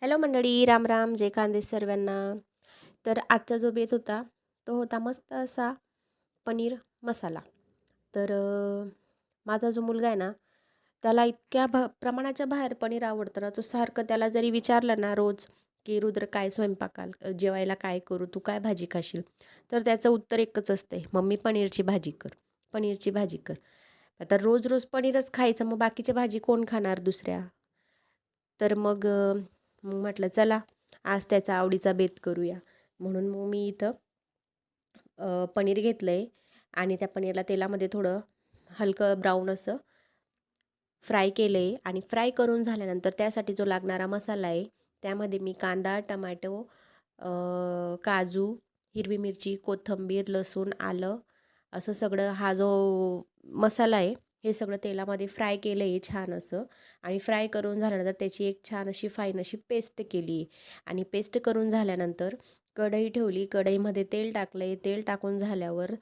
Hello मंडळी, राम राम, जय खानदेश सर्वांना. तर आजचा जो बेत होता तो होता मस्त असा पनीर मसाला. तर माझा जो मुलगा आहे ना, त्याला इतक्या प्रमाणाच्या बाहेर पनीर आवडतं ना, तो सारखं त्याला जरी विचारलं ना रोज की रुद्र काय स्वयंपाकाल जेवायला काय करू, तू काय भाजी खाशील, तर त्याचं उत्तर एकच असते, मम्मी पनीरची भाजी कर, पनीरची भाजी कर. आता रोज रोज पनीरच खायचं, मग बाकीची भाजी कोण खाणार दुसऱ्या. तर मग म्हटलं चला आज त्याचा आवडीचा बेत करूया. म्हणून मग मी इथं पनीर घेतलं आहे आणि त्या पनीरला तेलामध्ये थोडं हलकं ब्राऊन असं फ्राय केलं आहे. आणि फ्राय करून झाल्यानंतर त्यासाठी जो लागणारा मसाला आहे, त्यामध्ये मी कांदा, टमॅटो, काजू, हिरवी मिरची, कोथिंबीर, लसूण, आलं असं सगळं हा जो मसाला आहे, हे सगळं तेलामध्ये फ्राय केलं आहे छान असं. आणि फ्राय करून झाल्यानंतर त्याची एक छान अशी फाईन अशी पेस्ट केली आहे. आणि पेस्ट करून झाल्यानंतर कढई ठेवली, कढईमध्ये तेल टाकलं आहे. तेल टाकून झाल्यावर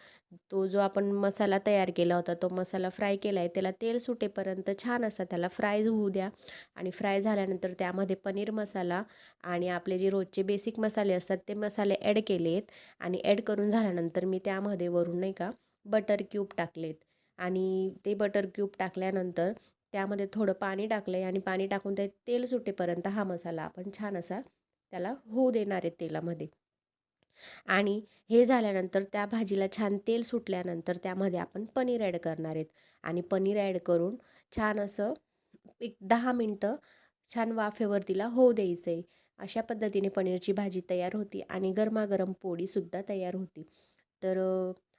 तो जो आपण मसाला तयार केला होता, तो मसाला फ्राय केला आहे, त्याला तेल सुटेपर्यंत छान असा त्याला फ्राय होऊ द्या. आणि फ्राय झाल्यानंतर त्यामध्ये पनीर मसाला आणि आपले जे रोजचे बेसिक मसाले असतात ते मसाले ॲड केले आहेत. आणि ॲड करून झाल्यानंतर मी त्यामध्ये वरून नाही का बटर क्यूब टाकलेत. आणि ते बटर क्यूब टाकल्यानंतर त्यामध्ये थोडं पाणी टाकलं आहे. आणि पाणी टाकून ते तेल सुटेपर्यंत हा मसाला आपण छान असा त्याला होऊ देणार आहे तेलामध्ये. आणि हे झाल्यानंतर त्या भाजीला छान तेल सुटल्यानंतर त्यामध्ये आपण पनीर ॲड करणार आहेत. आणि पनीर ॲड करून छान असं एक 10 मिनटं छान वाफेवर तिला होऊ द्यायचं आहे. अशा पद्धतीने पनीरची भाजी तयार होती आणि गरमागरम पोळीसुद्धा तयार होती. तर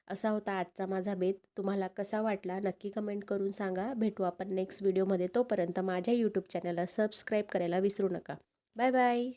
असा होता आजचा माझा बेत. तुम्हाला कसा वाटला नक्की कमेंट करून सांगा. भेटू आपण नेक्स्ट व्हिडिओमध्ये. तोपर्यंत माझ्या यूट्यूब चॅनलला सबस्क्राईब करायला विसरू नका. Bye bye.